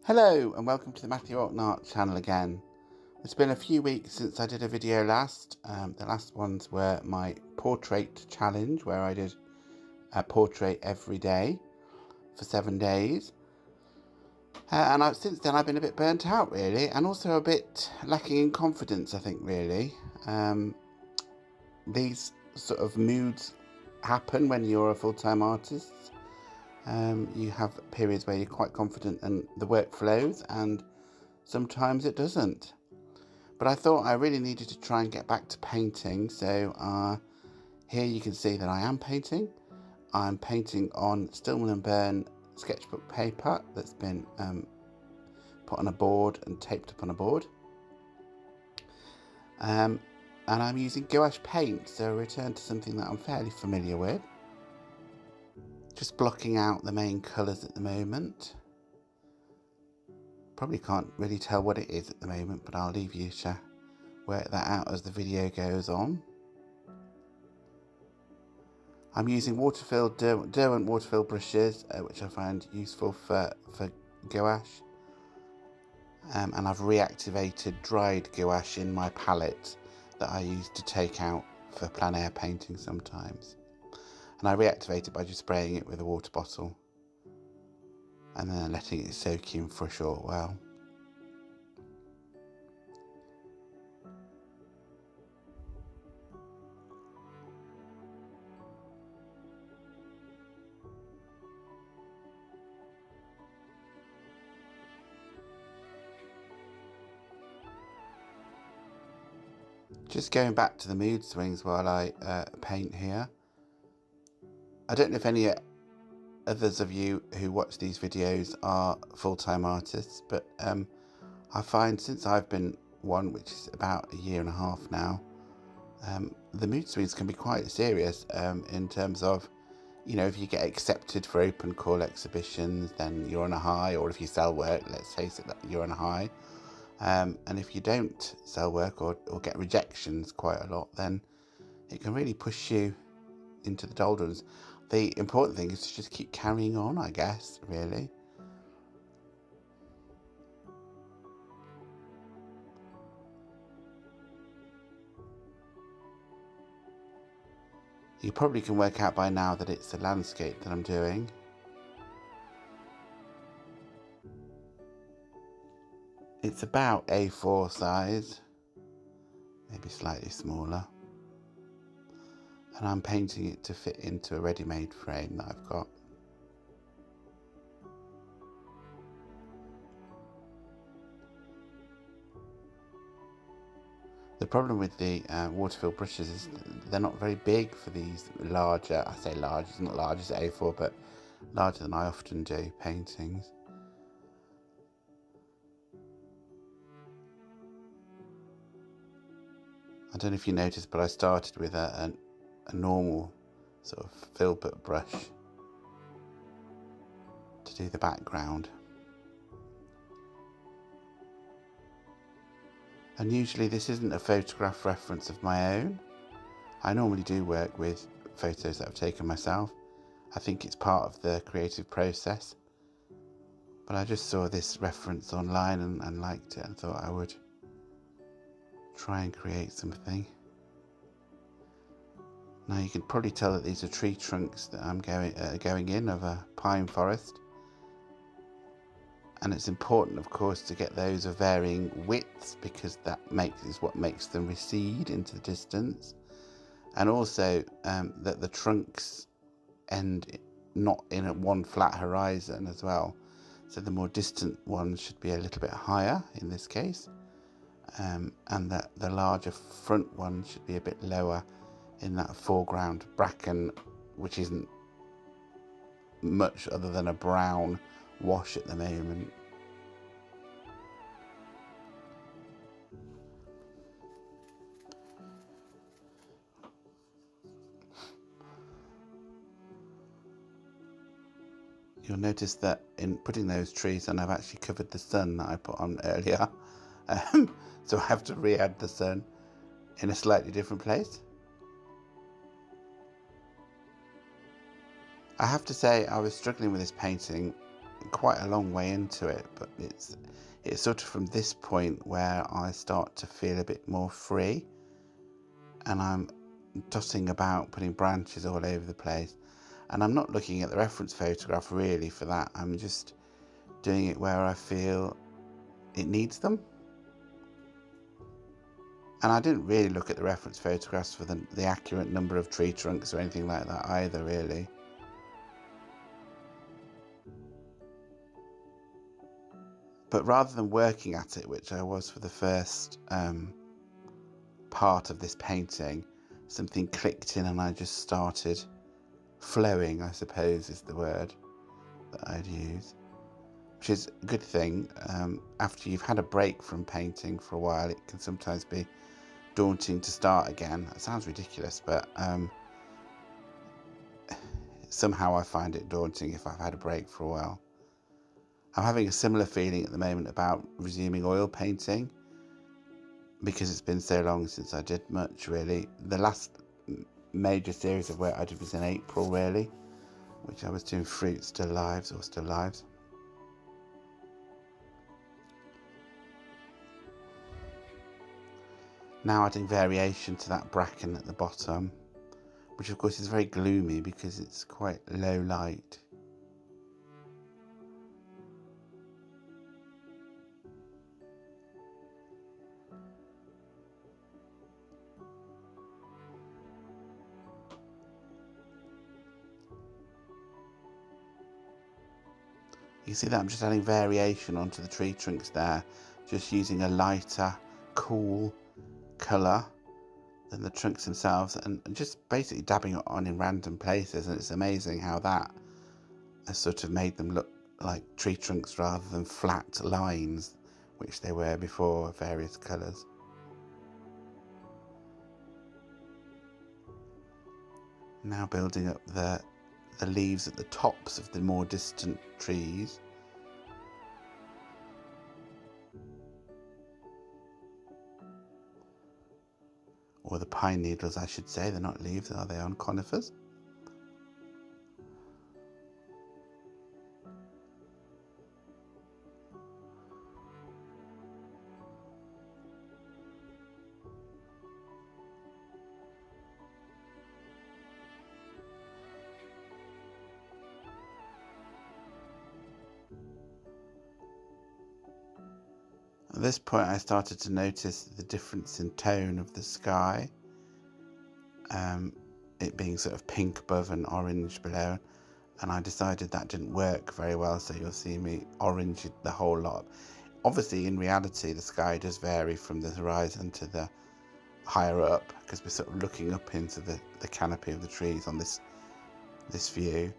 Hello and welcome to the Matthew Allton Art channel again. It's been a few weeks since I did a video last. The last ones were my portrait challenge where I did a portrait every day for 7 days. Since then I've been a bit burnt out really, and also a bit lacking in confidence, I think, really. These sort of moods happen when you're a full-time artist. You have periods where you're quite confident and the work flows, and sometimes it doesn't. But I thought I really needed to try and get back to painting, so here you can see that I am painting. I'm painting on Stillman Birn sketchbook paper that's been put on a board and taped up on a board. And I'm using gouache paint, so return to something that I'm fairly familiar with. Just blocking out the main colours at the moment. Probably can't really tell what it is at the moment, but I'll leave you to work that out as the video goes on. I'm using Derwent water-filled brushes, which I find useful for gouache. And I've reactivated dried gouache in my palette that I use to take out for plein air painting sometimes. And I reactivate it by just spraying it with a water bottle and then letting it soak in for a short while. Just going back to the mood swings while I paint here. I don't know if any others of you who watch these videos are full-time artists, but I find since I've been one, which is about a year and a half now, the mood swings can be quite serious in terms of, you know, if you get accepted for open call exhibitions, then you're on a high, or if you sell work, let's face it, you're on a high. And if you don't sell work or get rejections quite a lot, then it can really push you into the doldrums. The important thing is to just keep carrying on, I guess, really. You probably can work out by now that it's a landscape that I'm doing. It's about A4 size, maybe slightly smaller. And I'm painting it to fit into a ready-made frame that I've got. The problem with the water-filled brushes is they're not very big for these larger, I say large, it's not large as A4, but larger than I often do paintings. I don't know if you noticed, but I started with a normal sort of filbert brush to do the background. And usually this isn't a photograph reference of my own. I normally do work with photos that I've taken myself. I think it's part of the creative process. But I just saw this reference online and liked it and thought I would try and create something. Now you can probably tell that these are tree trunks that I'm going in of a pine forest. And it's important, of course, to get those of varying widths, because that is what makes them recede into the distance. And also that the trunks end not in one flat horizon as well. So the more distant ones should be a little bit higher in this case. And that the larger front one should be a bit lower in that foreground bracken, which isn't much other than a brown wash at the moment. You'll notice that in putting those trees on, I've actually covered the sun that I put on earlier. So I have to re-add the sun in a slightly different place. I have to say I was struggling with this painting quite a long way into it, but it's sort of from this point where I start to feel a bit more free, and I'm dotting about, putting branches all over the place, and I'm not looking at the reference photograph really for that. I'm just doing it where I feel it needs them. And I didn't really look at the reference photographs for the accurate number of tree trunks or anything like that either, really. But rather than working at it, which I was for the first part of this painting, something clicked in and I just started flowing, I suppose is the word that I'd use. Which is a good thing. After you've had a break from painting for a while, it can sometimes be daunting to start again. That sounds ridiculous, but somehow I find it daunting if I've had a break for a while. I'm having a similar feeling at the moment about resuming oil painting, because it's been so long since I did much, really. The last major series of work I did was in April, really, which I was doing fruit still lives. Now adding variation to that bracken at the bottom, which of course is very gloomy because it's quite low light. You see that I'm just adding variation onto the tree trunks there, just using a lighter, cool colour than the trunks themselves, and just basically dabbing it on in random places, and it's amazing how that has sort of made them look like tree trunks rather than flat lines, which they were before, various colours. Now building up the leaves at the tops of the more distant trees. Or the pine needles, I should say. They're not leaves, are they, on conifers? At this point I started to notice the difference in tone of the sky, it being sort of pink above and orange below, and I decided that didn't work very well, so you'll see me orange the whole lot. Obviously in reality the sky does vary from the horizon to the higher up, because we're sort of looking up into the canopy of the trees on this view,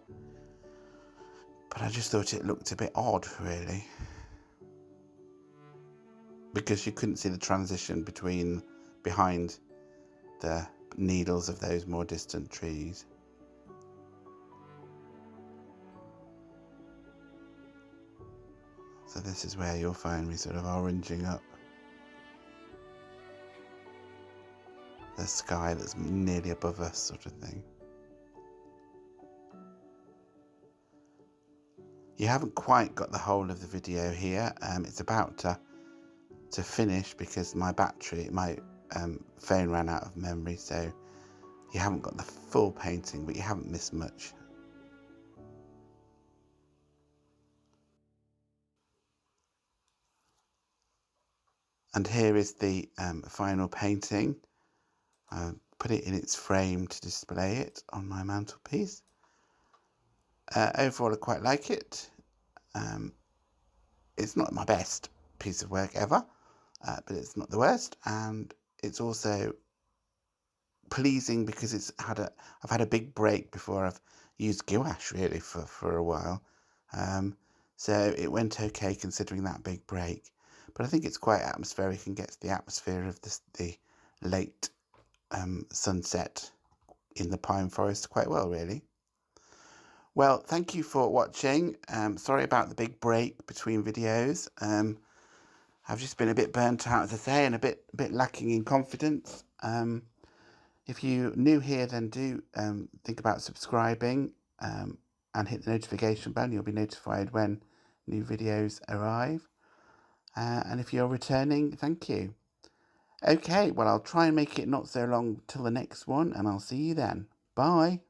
but I just thought it looked a bit odd, really, because you couldn't see the transition behind the needles of those more distant trees. So this is where you'll find me sort of oranging up the sky that's nearly above us, sort of thing. You haven't quite got the whole of the video here. It's about to finish because my phone ran out of memory, so you haven't got the full painting, but you haven't missed much. And here is the final painting. I put it in its frame to display it on my mantelpiece. Overall I quite like it. It's not my best piece of work ever, but it's not the worst, and it's also pleasing because I've had a big break before I've used gouache really for a while, so it went okay considering that big break. But I think it's quite atmospheric and gets the atmosphere of the late sunset in the pine forest quite well, really. Well, thank you for watching. Sorry about the big break between videos. I've just been a bit burnt out, as I say, and a bit lacking in confidence. If you're new here, then do think about subscribing and hit the notification bell. You'll be notified when new videos arrive. And if you're returning, thank you. Okay, well, I'll try and make it not so long till the next one, and I'll see you then. Bye.